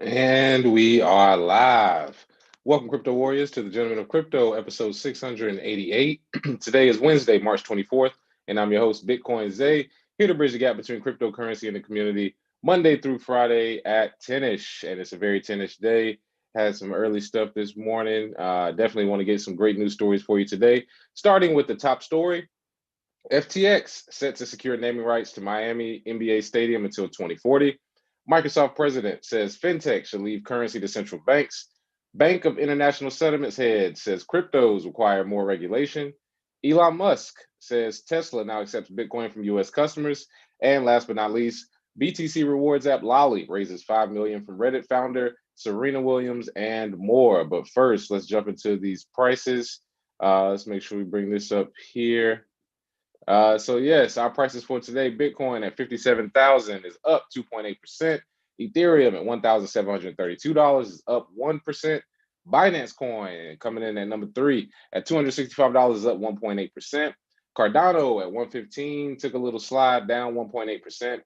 And we are live. Welcome, Crypto Warriors, to the Gentlemen of Crypto, episode 688. Today is Wednesday, March 24th, and I'm your host, Bitcoin Zay, here to bridge the gap between cryptocurrency and the community, Monday through Friday at 10ish. And it's a very 10ish day. Had some early stuff this morning. Definitely want to get some great news stories for you today. Starting with the top story, FTX set to secure naming rights to Miami NBA Stadium until 2040. Microsoft president says fintech should leave currency to central banks. Bank of International Settlements head says cryptos require more regulation. Elon Musk says Tesla now accepts Bitcoin from US customers. And last but not least, BTC rewards app Lolly raises 5 million from Reddit founder Serena Williams and more. But first, let's jump into these prices. Let's make sure we bring this up here. So yes, our prices for today: Bitcoin at 57,000 is up 2.8%. Ethereum at $1,732 is up 1%. Binance Coin coming in at number three at $265 is up 1.8%. Cardano at 115 took a little slide down 1.8%.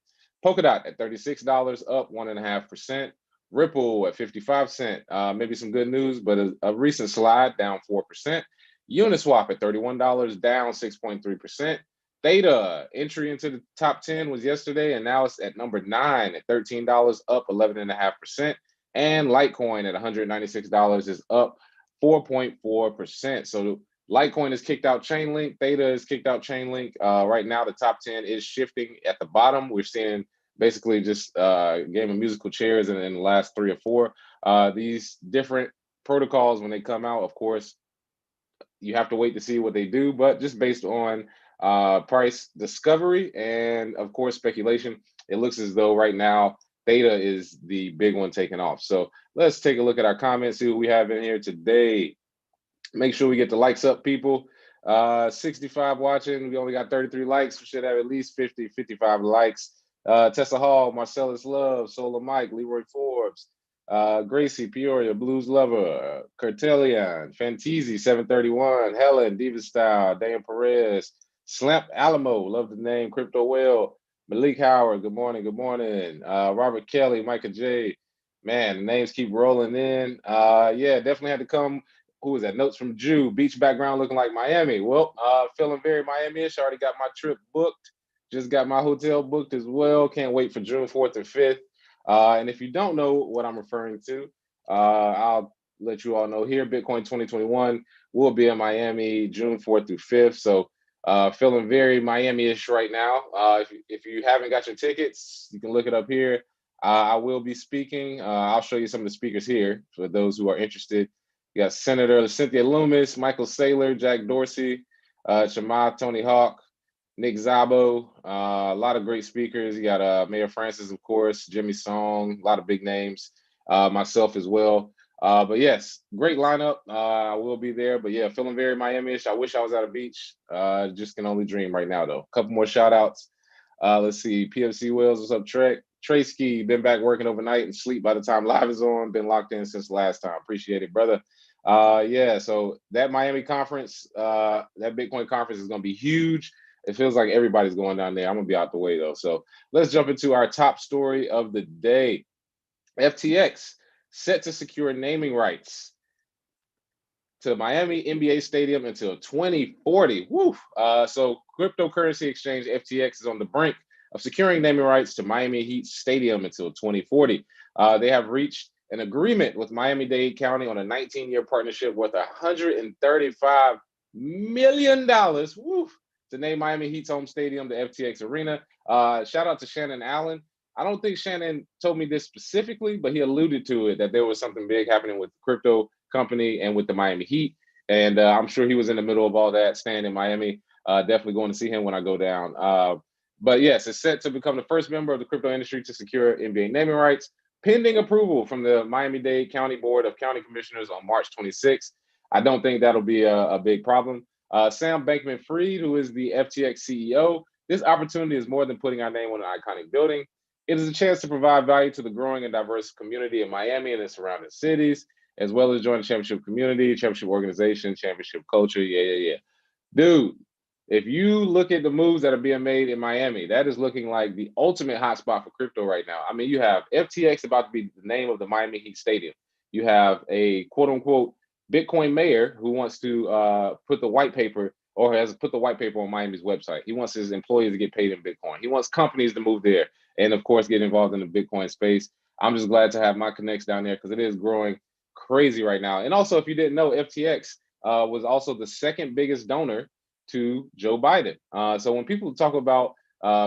Polkadot at $36 up 1.5%. Ripple at 55 cent, maybe some good news, but a recent slide down 4%. Uniswap at $31 down 6.3%. Theta entry into the top 10 was yesterday, and now it's at number 9 at $13, up 11.5%. And Litecoin at $196 is up 4.4%. So Litecoin has kicked out Chainlink. Theta has kicked out Chainlink. Right now, the top 10 is shifting at the bottom. We're seeing basically just a game of musical chairs in the last three or four. These different protocols, when they come out, of course, you have to wait to see what they do, but just based on price discovery and, of course, speculation, it looks as though right now Theta is the big one taking off. So let's take a look at our comments, see what we have in here today. Make sure we get the likes up, people. 65 watching. We only got 33 likes. We should have at least 50, 55 likes. Tessa Hall, Marcellus Love, Solar Mike, Leroy Forbes, Gracie, Peoria, Blues Lover, Curtelian, Fanteezy, 731, Helen, Diva Style, Dan Perez, Slamp Alamo, love the name, Crypto Whale, Malik Howard, good morning, good morning. Robert Kelly, Micah J. Man, the names keep rolling in. Yeah, definitely had to come. Who was that? Notes from Jew, beach background looking like Miami. Well, feeling very Miami-ish. I already got my trip booked. Just got my hotel booked as well. Can't wait for June 4th and 5th. And if you don't know what I'm referring to, I'll let you all know here. Bitcoin 2021 will be in Miami June 4th through 5th. So feeling very Miami-ish right now. If you haven't got your tickets, you can look it up here. I will be speaking. I'll show you some of the speakers here for those who are interested. You got Senator Cynthia Loomis, Michael Saylor, Jack Dorsey, Chamath Tony Hawk, Nick Szabo, a lot of great speakers. You got Mayor Francis, of course, Jimmy Song, a lot of big names, myself as well. But yes, great lineup. I will be there. But yeah, feeling very Miami-ish. I wish I was at a beach. Just can only dream right now, though. A couple more shout outs. Let's see. PFC Wells, what's up, Trek? Trey Ski, been back working overnight and sleep by the time live is on. Been locked in since last time. Appreciate it, brother. Yeah, so that Miami conference, that Bitcoin conference is going to be huge. It feels like everybody's going down there. I'm going to be out the way, though. So let's jump into our top story of the day. FTX set to secure naming rights to Miami NBA Stadium until 2040. Woo! So cryptocurrency exchange FTX is on the brink of securing naming rights to Miami Heat Stadium until 2040. They have reached an agreement with Miami-Dade County on a 19-year partnership worth $135 million. Woo! To name Miami Heat's home stadium the FTX Arena. Shout out to Shannon Allen. I don't think Shannon told me this specifically, but he alluded to it that there was something big happening with the crypto company and with the Miami Heat. And I'm sure he was in the middle of all that, staying in Miami. Definitely going to see him when I go down. But yes, it's set to become the first member of the crypto industry to secure NBA naming rights, pending approval from the Miami-Dade County Board of County Commissioners on March 26th. I don't think that'll be a big problem. Sam Bankman-Fried, who is the FTX CEO, this opportunity is more than putting our name on an iconic building. It is a chance to provide value to the growing and diverse community in Miami and its surrounding cities, as well as join the championship community, championship organization, championship culture. Yeah. Dude, If you look at the moves that are being made in Miami, that is looking like the ultimate hotspot for crypto right now. I mean, you have FTX about to be the name of the Miami Heat Stadium. You have a quote unquote Bitcoin mayor who wants to put the white paper or has put the white paper on Miami's website. He wants his employees to get paid in Bitcoin. He wants companies to move there and, of course, get involved in the Bitcoin space. I'm just glad to have my connects down there because it is growing crazy right now. And also, if you didn't know, FTX was also the second biggest donor to Joe Biden. So when people talk about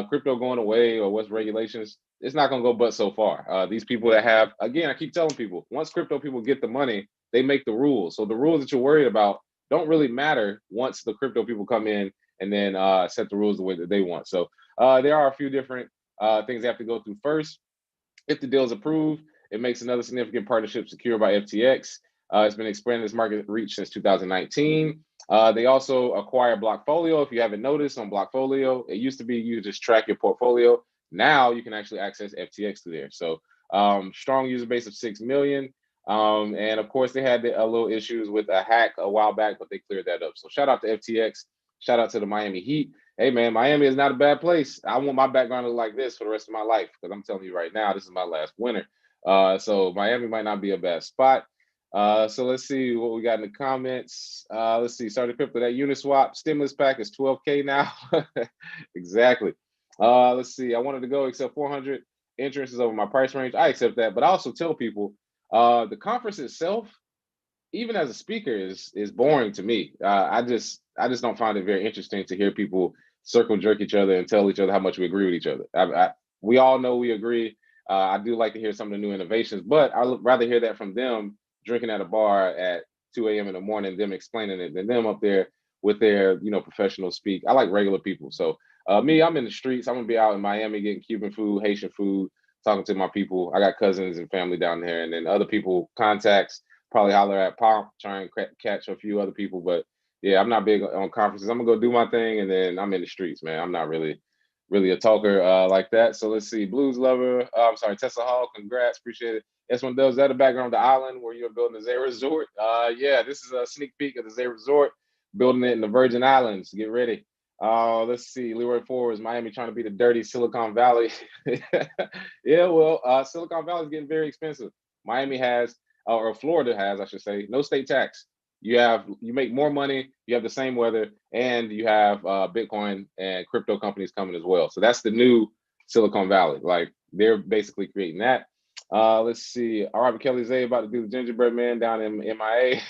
crypto going away or what's regulations, it's not going to go but so far. These people that have, again, I keep telling people, once crypto people get the money, they make the rules. So the rules that you're worried about don't really matter once the crypto people come in and then set the rules the way that they want. So there are a few different things they have to go through first. If the deal is approved, it makes another significant partnership secured by FTX. It's been expanding its market reach since 2019. They also acquire Blockfolio. If you haven't noticed on Blockfolio, it used to be you just track your portfolio. Now you can actually access FTX through there. So strong user base of 6 million. And of course, they had a little issues with a hack a while back, but they cleared that up. So shout out to FTX. Shout out to the Miami Heat. Hey man, Miami is not a bad place. I want my background to look like this for the rest of my life because I'm telling you right now, this is my last winter. So Miami might not be a bad spot. So let's see what we got in the comments. Let's see, Started Crypto, that Uniswap stimulus pack is 12K now. Exactly. Let's see, I wanted to go except 400 entrance is over my price range. I accept that, but I also tell people the conference itself, even as a speaker, is boring to me. I just don't find it very interesting to hear people circle jerk each other and tell each other how much we agree with each other. We all know we agree. I do like to hear some of the new innovations, but I'd rather hear that from them drinking at a bar at 2 a.m. in the morning, them explaining it, than them up there with their professional speak. I like regular people. So me, I'm in the streets. I'm gonna be out in Miami getting Cuban food, Haitian food, talking to my people. I got cousins and family down there, and then other people contacts. Probably holler at Pomp, try and catch a few other people. But yeah, I'm not big on conferences. I'm gonna go do my thing, and then I'm in the streets, man. I'm not really a talker like that. So let's see, Blues Lover. I'm sorry, Tesla Hall. Congrats, appreciate it. S1 does that the background of the island where you're building the Zay Resort. Yeah, this is a sneak peek of the Zay Resort, building it in the Virgin Islands. Get ready. Let's see, Leroy Forbes, Miami trying to be the dirty Silicon Valley. Yeah, well, Silicon Valley is getting very expensive. Miami has, or Florida has, I should say, no state tax. You make more money, you have the same weather, and you have Bitcoin and crypto companies coming as well. So that's the new Silicon Valley. Like they're basically creating that. Let's see. All right, Kelly Zay about to do the gingerbread man down in MIA.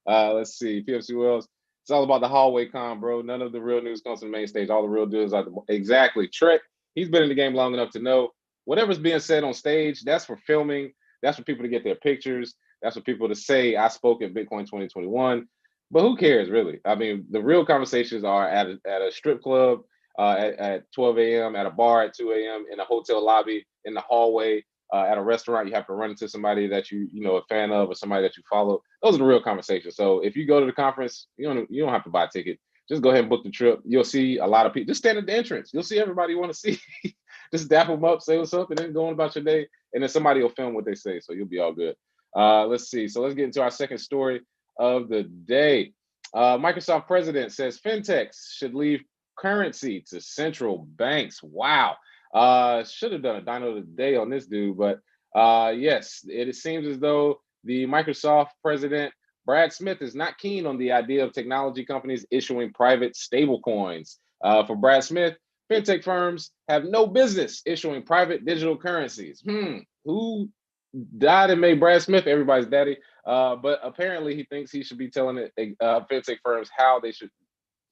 Let's see. PFC Wells. It's all about the hallway con, bro. None of the real news comes to the main stage. All the real deals are exactly. Trek, he's been in the game long enough to know whatever's being said on stage, that's for filming. That's for people to get their pictures. That's for people to say, I spoke at Bitcoin 2021. But who cares, really? I mean, the real conversations are at a strip club at 12 a.m., at a bar at 2 a.m., in a hotel lobby, in the hallway, at a restaurant. You have to run into somebody that you a fan of or somebody that you follow. Those are the real conversations. So if you go to the conference, you don't have to buy a ticket. Just go ahead and book the trip. You'll see a lot of people. Just stand at the entrance. You'll see everybody you want to see. Just dap them up, say what's up, and then go on about your day. And then somebody will film what they say. So you'll be all good. Let's see. So let's get into our second story of the day. Microsoft president says fintechs should leave currency to central banks. Wow. Should have done a dino of the day on this dude, but yes, it seems as though the Microsoft president, Brad Smith, is not keen on the idea of technology companies issuing private stablecoins. For Brad Smith, fintech firms have no business issuing private digital currencies. Who died and made Brad Smith everybody's daddy? But apparently he thinks he should be telling fintech firms how they should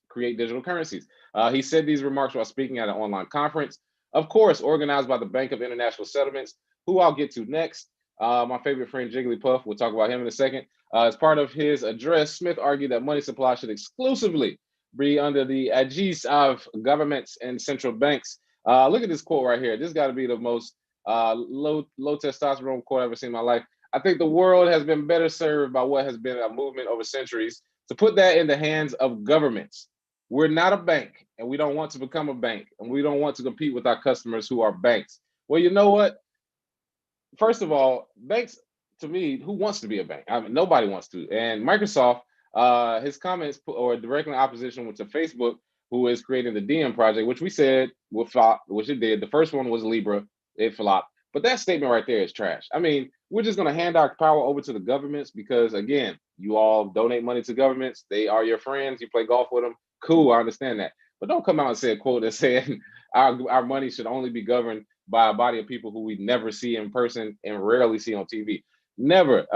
create digital currencies. He said these remarks while speaking at an online conference, of course, organized by the Bank of International Settlements, who I'll get to next. My favorite friend Jigglypuff, we'll talk about him in a second. As part of his address, Smith argued that money supply should exclusively be under the aegis of governments and central banks. Look at this quote right here. This got to be the most low testosterone quote I've ever seen in my life. I think the world has been better served by what has been a movement over centuries to put that in the hands of governments. We're not a bank, and we don't want to become a bank, and we don't want to compete with our customers who are banks. Well, you know what? First of all, banks, to me, who wants to be a bank? I mean, nobody wants to. And Microsoft, His comments are directly in opposition with Facebook, who is creating the DM project, which we said would flop, which it did. The first one was Libra, it flopped. But that statement right there is trash. I mean, we're just going to hand our power over to the governments because, again, you all donate money to governments. They are your friends. You play golf with them. Cool, I understand that. But don't come out and say a quote that saying our money should only be governed by a body of people who we never see in person and rarely see on TV. Never.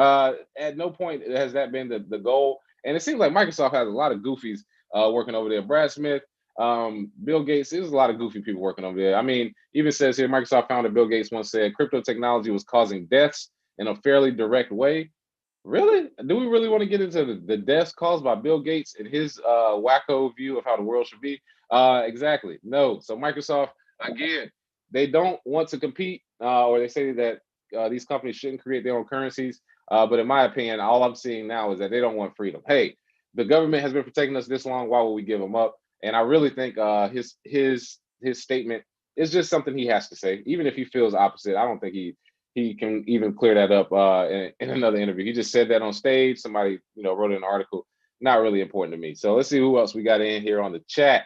At no point has that been the goal. And it seems like Microsoft has a lot of goofies working over there. Brad Smith, Bill Gates, there's a lot of goofy people working over there. I mean, even says here, Microsoft founder Bill Gates once said crypto technology was causing deaths in a fairly direct way. Really? Do we really want to get into the deaths caused by Bill Gates and his wacko view of how the world should be? Exactly. No. So Microsoft, again, they don't want to compete, or they say that these companies shouldn't create their own currencies. But in my opinion, all I'm seeing now is that they don't want freedom. Hey, the government has been protecting us this long. Why would we give them up? And I really think his statement is just something he has to say, even if he feels opposite. I don't think he can even clear that up in another interview. He just said that on stage. Somebody wrote an article. Not really important to me. So let's see who else we got in here on the chat.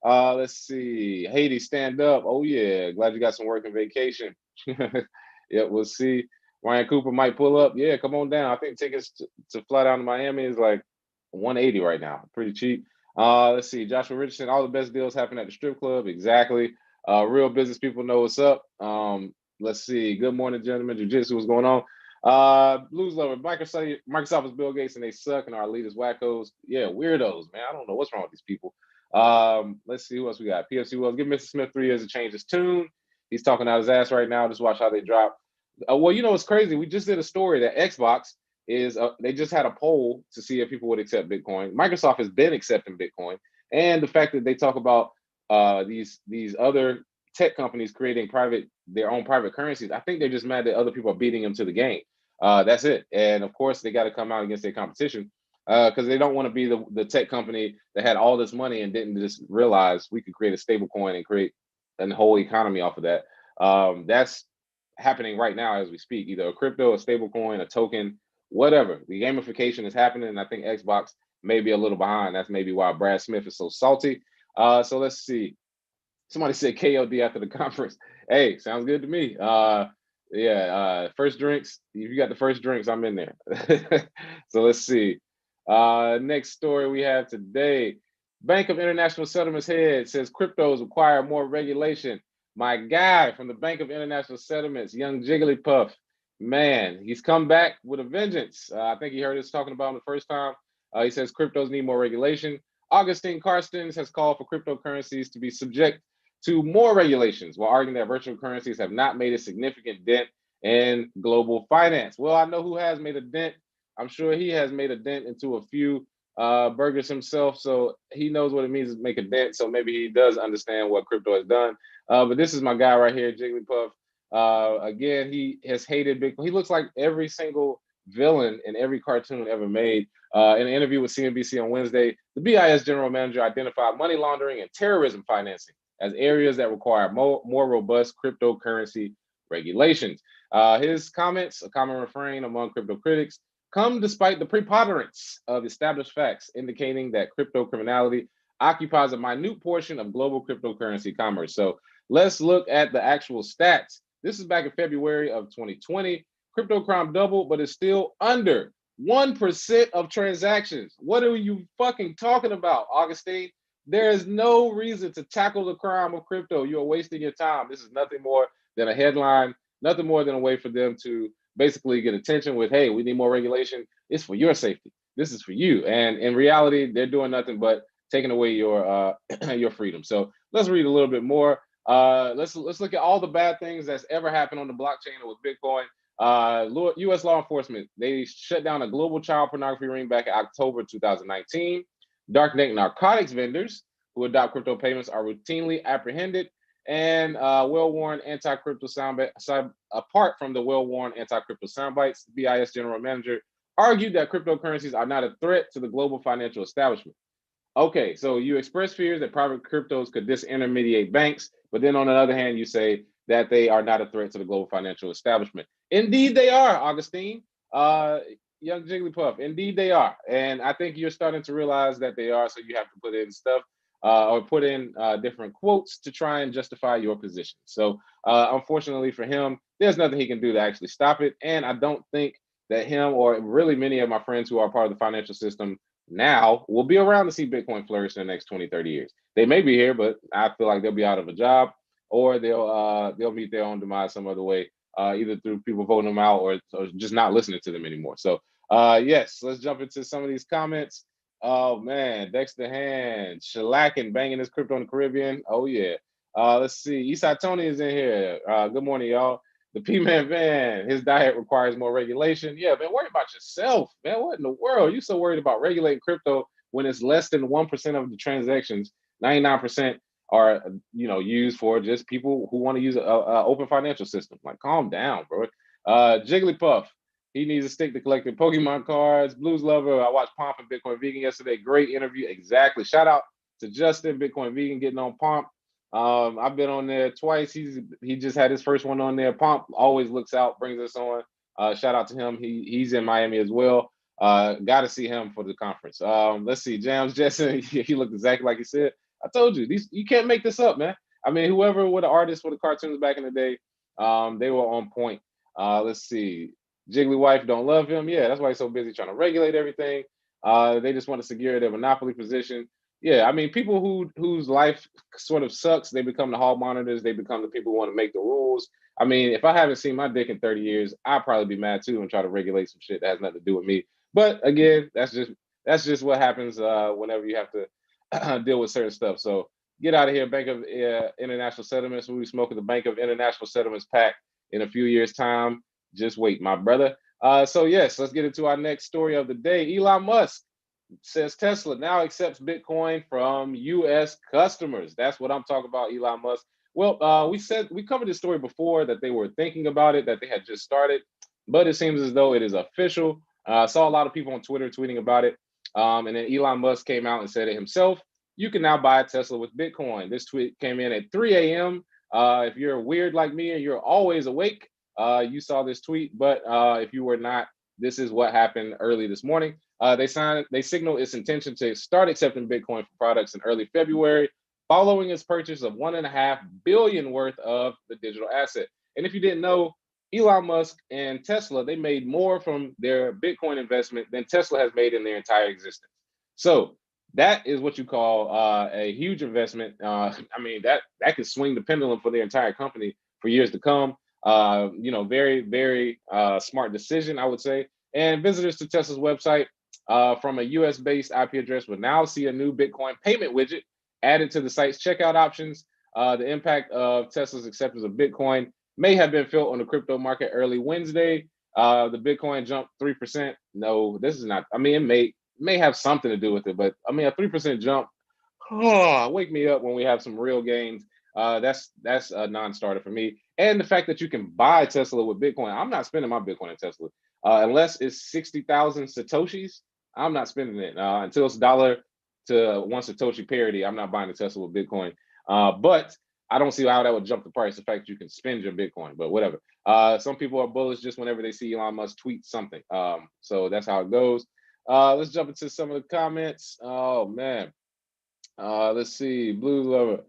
Let's see. Haiti, stand up. Oh yeah, glad you got some work and vacation. Yeah, we'll see. Ryan Cooper might pull up. Yeah, come on down. I think tickets to fly down to Miami is like 180 right now. Pretty cheap. Let's see. Joshua Richardson, all the best deals happen at the strip club. Exactly. Real business people know what's up. Let's see. Good morning, gentlemen. Jiu-Jitsu, what's going on? Blues lover. Microsoft is Bill Gates and they suck and our leaders wackos. Yeah, weirdos, man. I don't know what's wrong with these people. Let's see who else we got. PFC Wells. Give Mr. Smith 3 years to change his tune. He's talking out his ass right now. Just watch how they drop. Well, it's crazy. We just did a story that Xbox is they just had a poll to see if people would accept Bitcoin. Microsoft has been accepting Bitcoin, and the fact that they talk about these other tech companies creating their own private currencies. I think they're just mad that other people are beating them to the game. That's it. And of course, they got to come out against their competition because they don't want to be the tech company that had all this money and didn't just realize we could create a stable coin and create a whole economy off of that. That's happening right now as we speak. Either a crypto, a stable coin, a token, whatever. The gamification is happening, and I think Xbox may be a little behind. That's maybe why Brad Smith is so salty. So let's see. Somebody said KOD after the conference. Hey, sounds good to me. First drinks. If you got the first drinks, I'm in there. So let's see. Next story we have today. Bank of International Settlements head says cryptos require more regulation. My guy from the Bank of International Settlements, young Jigglypuff, man, he's come back with a vengeance. I think he heard us talking about him the first time. He says cryptos need more regulation. Augustine Carstens has called for cryptocurrencies to be subject to more regulations while arguing that virtual currencies have not made a significant dent in global finance. Well, I know who has made a dent. I'm sure he has made a dent into a few burgers himself, so he knows what it means to make a dent. So maybe he does understand what crypto has done. But this is my guy right here, Jigglypuff. Again, he has hated Bitcoin. He looks like every single villain in every cartoon ever made. In an interview with CNBC on Wednesday, the BIS general manager identified money laundering and terrorism financing as areas that require more robust cryptocurrency regulations. His comments, a common refrain among crypto critics, come despite the preponderance of established facts indicating that crypto criminality occupies a minute portion of global cryptocurrency commerce. So let's look at the actual stats. This is back in February of 2020. Crypto crime doubled, but it's still under 1% of transactions. What are you fucking talking about, Augustine? There is no reason to tackle the crime of crypto. You are wasting your time. This is nothing more than a headline, nothing more than a way for them to basically get attention with, hey, we need more regulation. It's for your safety. This is for you. And in reality, they're doing nothing but taking away your your freedom. So let's read a little bit more. Let's look at all the bad things that's ever happened on the blockchain or with Bitcoin. U.S. law enforcement, they shut down a global child pornography ring back in October 2019. Darknet narcotics vendors who adopt crypto payments are routinely apprehended. And well-worn anti-crypto soundbite. Apart from the well-worn anti-crypto soundbites, the BIS general manager argued that cryptocurrencies are not a threat to the global financial establishment. Okay, so you express fears that private cryptos could disintermediate banks, but then on the other hand, you say that they are not a threat to the global financial establishment. Indeed, they are, Augustine. young Jigglypuff. Indeed, they are, and I think you're starting to realize that they are. So you have to put in stuff or put in different quotes to try and justify your position. So unfortunately for him, there's nothing he can do to actually stop it, and I don't think that him or really many of my friends who are part of the financial system now will be around to see Bitcoin flourish in the next 20, 30 years. They may be here, but I feel like they'll be out of a job or they'll meet their own demise some other way, either through people voting them out or just not listening to them anymore. So yes, let's jump into some of these comments. Oh man, Dexter Hand, shellacking, banging his crypto in the Caribbean. Oh yeah. Let's see. Eastside Tony is in here. Good morning, y'all. The P-Man Van, his diet requires more regulation. Yeah, man, worry about yourself, man. What in the world? You so worried about regulating crypto when it's less than 1% of the transactions, 99% are used for just people who want to use a open financial system. Like, calm down, bro. Jigglypuff, he needs to stick to collecting Pokemon cards. Blues Lover, I watched Pomp and Bitcoin Vegan yesterday. Great interview. Exactly. Shout out to Justin, Bitcoin Vegan, getting on Pomp. I've been on there twice. He just had his first one on there. Pomp always looks out, brings us on. Shout out to him. He's in Miami as well. Got to see him for the conference. Let's see. Jams Jetson, he looked exactly like he said. I told you, you can't make this up, man. I mean, whoever were the artists for the cartoons back in the day, they were on point. Let's see. Jiggly wife don't love him. Yeah, that's why he's so busy trying to regulate everything. They just want to secure their monopoly position. Yeah, I mean, people whose life sort of sucks, they become the hall monitors. They become the people who want to make the rules. I mean, if I haven't seen my dick in 30 years, I'd probably be mad too and try to regulate some shit that has nothing to do with me. But again, that's just what happens whenever you have to deal with certain stuff. So get out of here, Bank of International Settlements. We'll be smoking the Bank of International Settlements pack in a few years' time. Just wait, my brother. So yes, let's get into our next story of the day. Elon Musk says Tesla now accepts Bitcoin from U.S. customers. That's what I'm talking about, Elon Musk. Well, we covered this story before that they were thinking about it, that they had just started, but it seems as though it is official. I saw a lot of people on Twitter tweeting about it, and then Elon Musk came out and said it himself. You can now buy a Tesla with Bitcoin. This tweet came in at 3 a.m. If you're weird like me and you're always awake, you saw this tweet. But if you were not, this is what happened early this morning. They signaled its intention to start accepting Bitcoin for products in early February, following its purchase of $1.5 billion worth of the digital asset. And if you didn't know, Elon Musk and Tesla, they made more from their Bitcoin investment than Tesla has made in their entire existence. So that is what you call a huge investment. I mean, that could swing the pendulum for their entire company for years to come. Very, very smart decision, I would say. And visitors to Tesla's website from a US-based IP address will now see a new Bitcoin payment widget added to the site's checkout options. The impact of Tesla's acceptance of Bitcoin may have been felt on the crypto market early Wednesday. The Bitcoin jumped 3%. No, this is not. I mean, it may have something to do with it, but I mean, a 3% jump. Wake me up when we have some real gains. That's a non-starter for me. And the fact that you can buy Tesla with Bitcoin, I'm not spending my Bitcoin in Tesla unless it's 60,000 satoshis. I'm not spending it until it's dollar to one satoshi parity. I'm not buying a Tesla with Bitcoin. But I don't see how that would jump the price. The fact that you can spend your Bitcoin, but whatever. Some people are bullish just whenever they see Elon Musk tweet something. So that's how it goes. Let's jump into some of the comments. Oh man. Let's see. Blue Lover.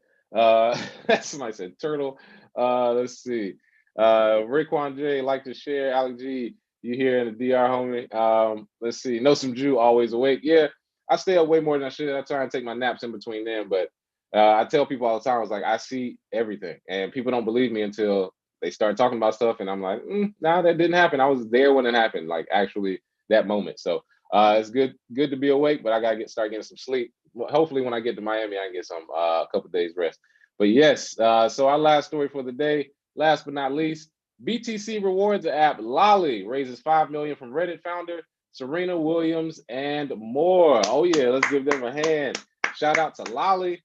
Somebody said turtle. Let's see. Raekwon J, like to share. Alec G, you here in the DR, homie. Let's see. Know some Jew, always awake. Yeah, I stay up way more than I should. I try and take my naps in between them, but I tell people all the time, I was like, I see everything, and people don't believe me until they start talking about stuff, and I'm like, nah, that didn't happen. I was there when it happened, like actually that moment. So it's good to be awake, but I gotta start getting some sleep. Hopefully, when I get to Miami, I can get some a couple days rest. But yes, so our last story for the day, last but not least, BTC rewards app Lolly raises $5 million from Reddit founder Serena Williams and more. Oh yeah, let's give them a hand. Shout out to Lolly.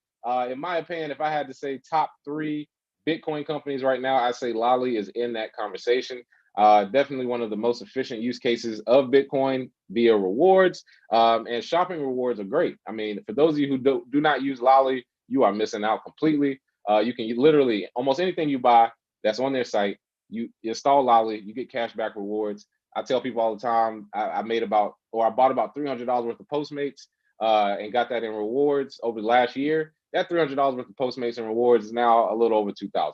In my opinion, if I had to say top 3 Bitcoin companies right now, I'd say Lolly is in that conversation. Definitely one of the most efficient use cases of Bitcoin via rewards. And shopping rewards are great. I mean, for those of you who do not use Lolly, you are missing out completely. You can literally, almost anything you buy that's on their site, you install Lolly, you get cashback rewards. I tell people all the time, I bought about $300 worth of Postmates and got that in rewards over the last year. That $300 worth of Postmates and rewards is now a little over 2,000.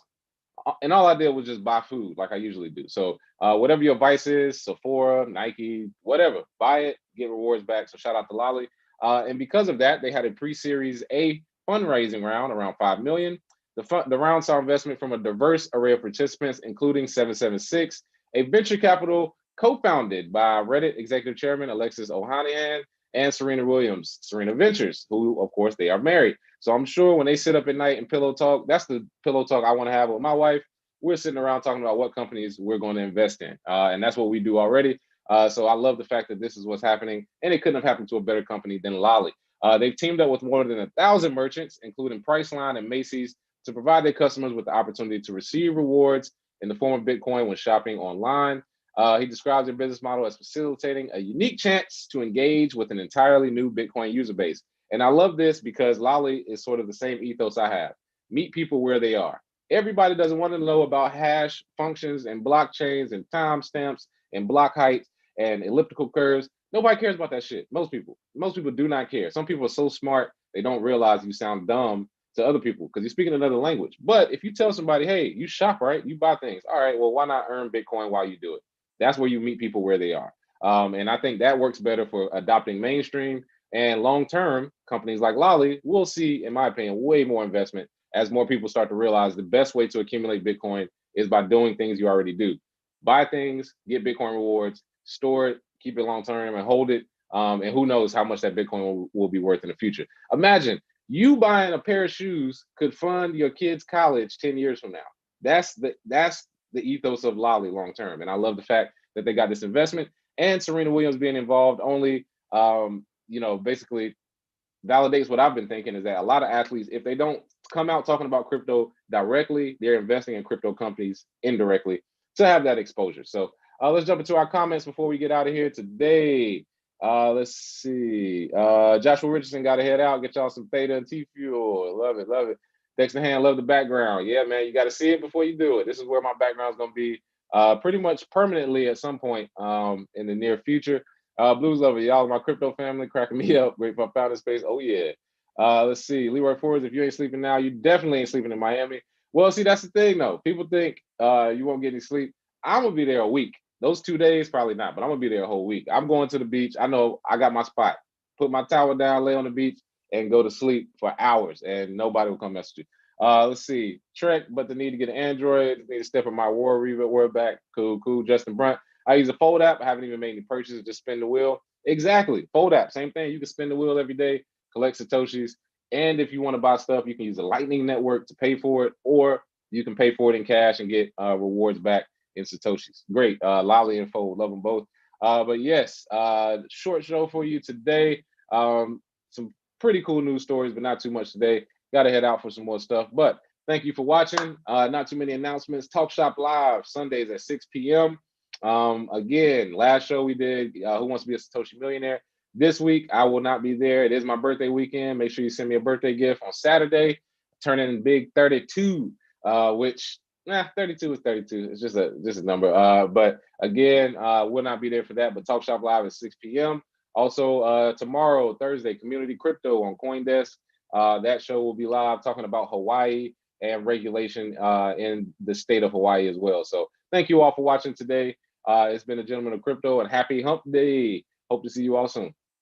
And all I did was just buy food like I usually do. So whatever your vice is, Sephora, Nike, whatever, buy it, get rewards back. So shout out to Lolly. And because of that, they had a pre-series A fundraising round around 5 million. The round saw investment from a diverse array of participants, including 776, a venture capital co-founded by Reddit executive chairman Alexis Ohanian and Serena Williams, Serena Ventures, who of course they are married. So I'm sure when they sit up at night and pillow talk, that's the pillow talk I want to have with my wife. We're sitting around talking about what companies we're going to invest in. And that's what we do already. So I love the fact that this is what's happening, and it couldn't have happened to a better company than Lolly. They've teamed up with more than 1,000 merchants, including Priceline and Macy's, to provide their customers with the opportunity to receive rewards in the form of Bitcoin when shopping online. He describes their business model as facilitating a unique chance to engage with an entirely new Bitcoin user base. And I love this because Lolly is sort of the same ethos I have. Meet people where they are. Everybody doesn't want to know about hash functions and blockchains and timestamps and block heights and elliptical curves. Nobody cares about that shit. Most people do not care. Some people are so smart, they don't realize you sound dumb to other people because you're speaking another language. But if you tell somebody, hey, you shop, right? You buy things. All right, well, why not earn Bitcoin while you do it? That's where you meet people where they are. And I think that works better for adopting mainstream and long-term. Companies like Lolly will see, in my opinion, way more investment as more people start to realize the best way to accumulate Bitcoin is by doing things you already do. Buy things, get Bitcoin rewards, store it, keep it long-term, and hold it. And who knows how much that Bitcoin will be worth in the future. Imagine you buying a pair of shoes could fund your kid's college 10 years from now. That's the ethos of Lolly long-term. And I love the fact that they got this investment, and Serena Williams being involved only, basically validates what I've been thinking, is that a lot of athletes, if they don't come out talking about crypto directly, they're investing in crypto companies indirectly to have that exposure. So let's jump into our comments before we get out of here today. Let's see. Joshua Richardson got to head out. Get y'all some Theta and T-Fuel. Love it, love it. Dexter Hand, love the background. Yeah, man, you got to see it before you do it. This is where my background is going to be pretty much permanently at some point in the near future. Blues Lover, y'all are my crypto family, cracking me up. Great for founder space. Oh, yeah. Let's see. Leroy Forbes, if you ain't sleeping now, you definitely ain't sleeping in Miami. Well, see, that's the thing, though. People think you won't get any sleep. I'm going to be there a week. Those 2 days, probably not, but I'm going to be there a whole week. I'm going to the beach. I know I got my spot. Put my towel down, lay on the beach, and go to sleep for hours, and nobody will come mess with you. Let's see. Trek, but the need to get an Android. Need to step in my War Reaver word back. Cool. Justin Brunt. I use a Fold app. I haven't even made any purchases. Just spin the wheel. Exactly. Fold app. Same thing. You can spin the wheel every day, collect Satoshis. And if you want to buy stuff, you can use the Lightning Network to pay for it, or you can pay for it in cash and get rewards back in Satoshis. Great. Lolly and Fold. Love them both. But yes, short show for you today. Some pretty cool news stories, but not too much today. Got to head out for some more stuff. But thank you for watching. Not too many announcements. Talk Shop Live, Sundays at 6 p.m. Again, last show we did, Who Wants to Be a Satoshi Millionaire? This week, I will not be there. It is my birthday weekend. Make sure you send me a birthday gift on Saturday. Turning big 32, which 32 is 32. It's just a number. But again, will not be there for that. But Talk Shop Live at 6 p.m. Also, tomorrow, Thursday, Community Crypto on CoinDesk. That show will be live talking about Hawaii and regulation in the state of Hawaii as well. So thank you all for watching today. It's been a Gentleman of Crypto, and happy hump day. Hope to see you all soon.